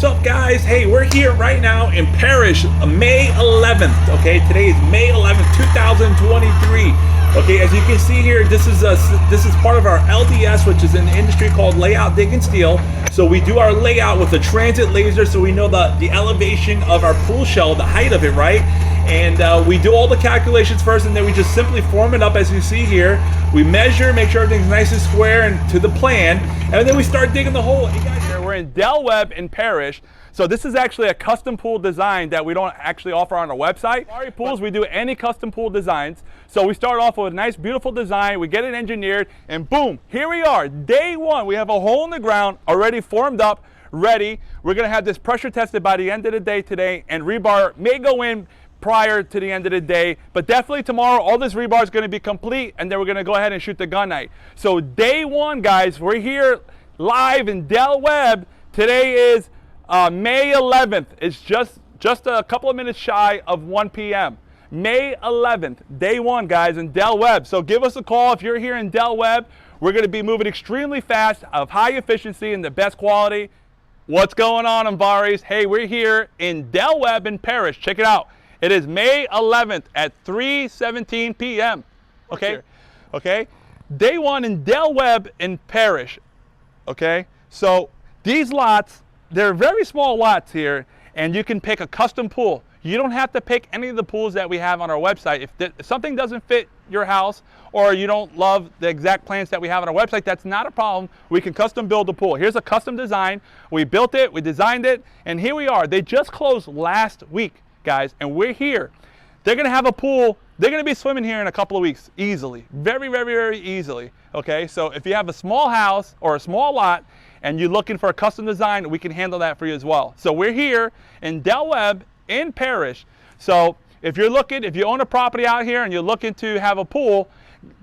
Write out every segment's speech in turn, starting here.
What's up, guys? Hey, we're here right now in Parrish, May 11th. Okay, today is May 11th, 2023. Okay, as you can see here, this is part of our LDS, which is an industry called layout, dig, and steel. So we do our layout with a transit laser, so we know the elevation of our pool shell, the height of it, right? And we do all the calculations first, and then we just simply form it up as you see here. We measure, make sure everything's nice and square and to the plan, and then we start digging the hole. Hey guys, we're in Webb in Parrish. So this is actually a custom pool design that we don't actually offer on our website. Umbare Pools, we do any custom pool designs. So we start off with a nice, beautiful design. We get it engineered, and boom, here we are. Day one, we have a hole in the ground already formed up, ready. We're gonna have this pressure tested by the end of the day today, and rebar may go in prior to the end of the day, but definitely tomorrow all this rebar is going to be complete, and then we're going to go ahead and shoot the Gunite. So day one, guys, we're here live in Webb. Today is May 11th. It's just a couple of minutes shy of 1 p.m. May 11th, day one, guys, in Webb. So give us a call if you're here in Webb. We're going to be moving extremely fast, of high efficiency and the best quality. What's going on, Umbares? Hey, we're here in Webb in Parrish. Check it out. It is May 11th at 3:17 p.m. Okay, okay. Day one in Webb in Parrish. Okay, so these lots, they're very small lots here, and you can pick a custom pool. You don't have to pick any of the pools that we have on our website. If something doesn't fit your house, or you don't love the exact plans that we have on our website, that's not a problem. We can custom build the pool. Here's a custom design. We built it, we designed it, and here we are. They just closed last week, guys, and we're here. They're gonna have a pool. They're gonna be swimming here in a couple of weeks, easily, very, very, very easily. Okay, so if you have a small house or a small lot and you're looking for a custom design, we can handle that for you as well. So we're here in Webb in Parrish. So if you own a property out here and you're looking to have a pool,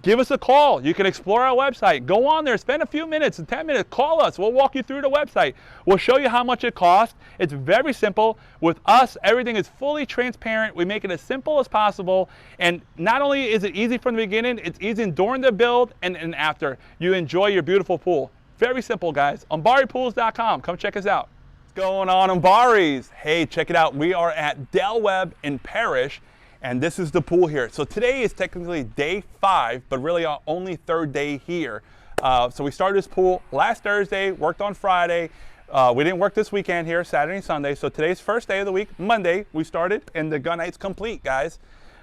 give us a call. You can explore our website. Go on there, spend a few minutes, 10 minutes, call us. We'll walk you through the website. We'll show you how much it costs. It's very simple. With us, everything is fully transparent. We make it as simple as possible. And not only is it easy from the beginning, it's easy during the build and after. You enjoy your beautiful pool. Very simple, guys. UmbarePools.com. Come check us out. What's going on, Umbares? Hey, check it out. We are at Webb in Parrish, and this is the pool here. So today is technically day 5, but really our only 3rd day here. So we started this pool last Thursday, worked on Friday. We didn't work this weekend here, Saturday and Sunday. So today's first day of the week, Monday, we started, and the Gunite's complete, guys.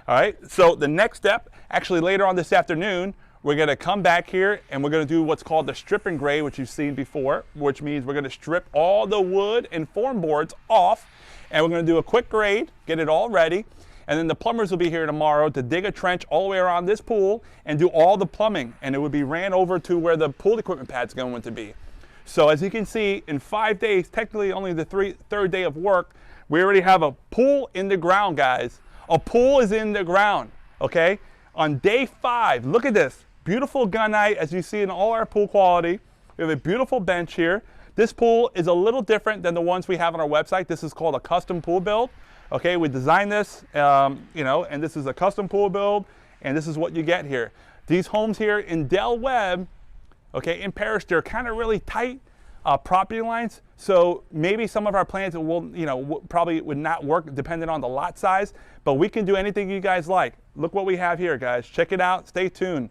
All right, so the next step, actually later on this afternoon, we're gonna come back here and we're gonna do what's called the strip and grade, which you've seen before, which means we're gonna strip all the wood and form boards off, and we're gonna do a quick grade, get it all ready. And then the plumbers will be here tomorrow to dig a trench all the way around this pool and do all the plumbing. And it would be ran over to where the pool equipment pad's going to be. So as you can see, in 5 days, technically only the 3rd day of work, we already have a pool in the ground, guys. A pool is in the ground, okay? On day 5, look at this. Beautiful Gunite, as you see in all our pool quality. We have a beautiful bench here. This pool is a little different than the ones we have on our website. This is called a custom pool build. Okay, we designed this, and this is a custom pool build, and this is what you get here. These homes here in Webb, okay, in Parrish, they're kind of really tight property lines, so maybe some of our plans will, probably would not work depending on the lot size, but we can do anything you guys like. Look what we have here, guys. Check it out. Stay tuned.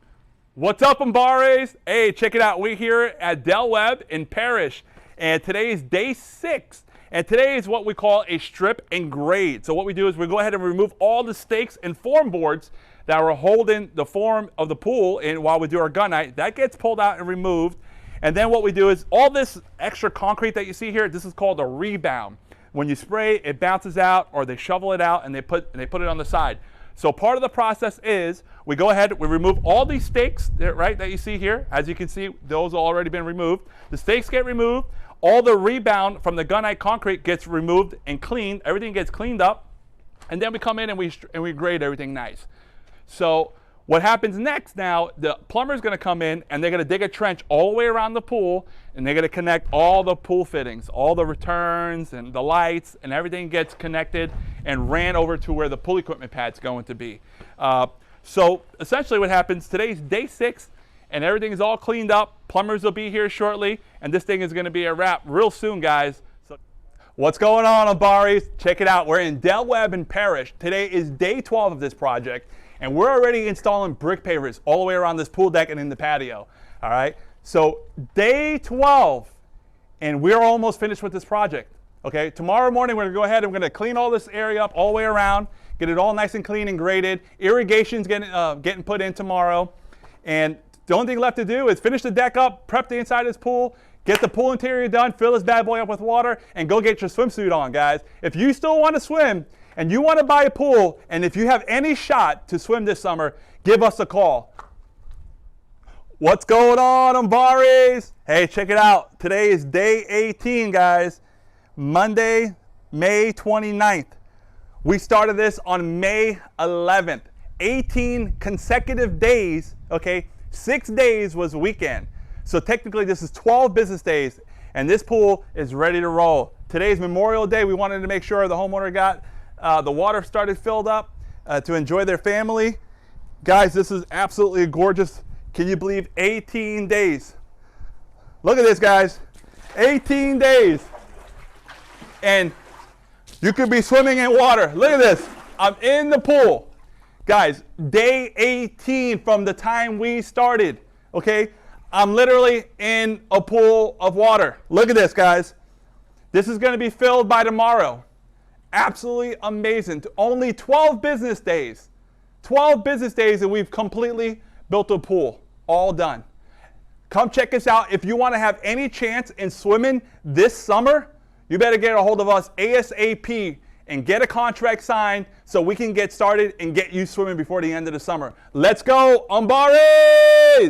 What's up, Umbares? Hey, check it out. We're here at Webb in Parrish, and today is day 6. And today is what we call a strip and grade. So what we do is we go ahead and remove all the stakes and form boards that were holding the form of the pool in while we do our Gunite. That gets pulled out and removed. And then what we do is all this extra concrete that you see here, this is called a rebound. When you spray, it bounces out, or they shovel it out and they put it on the side. So part of the process is we go ahead, we remove all these stakes, right, that you see here. As you can see, those have already been removed. The stakes get removed. All the rebound from the Gunite concrete gets removed and cleaned. Everything gets cleaned up. And then we come in and we grade everything nice. So what happens next now, the plumber's going to come in and they're going to dig a trench all the way around the pool, and they're going to connect all the pool fittings, all the returns and the lights, and everything gets connected and ran over to where the pool equipment pad's going to be. So essentially what happens, today's day 6, and everything is all cleaned up. Plumbers will be here shortly, and this thing is going to be a wrap real soon, guys. So What's going on, Umbares? Check it out. We're in Webb and Parish. Today is day 12 of this project, and we're already installing brick pavers all the way around this pool deck and in the patio. All right. So day 12, and we're almost finished with this project. Okay. Tomorrow morning, we're going to go ahead and we're going to clean all this area up all the way around, get it all nice and clean and graded. Irrigation's getting put in tomorrow, and the only thing left to do is finish the deck up, prep the inside of this pool, get the pool interior done, fill this bad boy up with water, and go get your swimsuit on, guys. If you still want to swim and you want to buy a pool, and if you have any shot to swim this summer, give us a call. What's going on, Umbares? Hey, check it out. Today is day 18, guys. Monday, May 29th. We started this on May 11th. 18 consecutive days, okay? 6 days was weekend. So technically this is 12 business days, and this pool is ready to roll. Today's Memorial Day. We wanted to make sure the homeowner got the water started filled up to enjoy their family. Guys, this is absolutely gorgeous. Can you believe 18 days? Look at this, guys. 18 days. And you could be swimming in water. Look at this. I'm in the pool. Guys, day 18 from the time we started, okay? I'm literally in a pool of water. Look at this, guys. This is going to be filled by tomorrow. Absolutely amazing. Only 12 business days. 12 business days and we've completely built a pool. All done. Come check us out. If you want to have any chance in swimming this summer, you better get a hold of us ASAP and get a contract signed so we can get started and get you swimming before the end of the summer. Let's go, Umbares!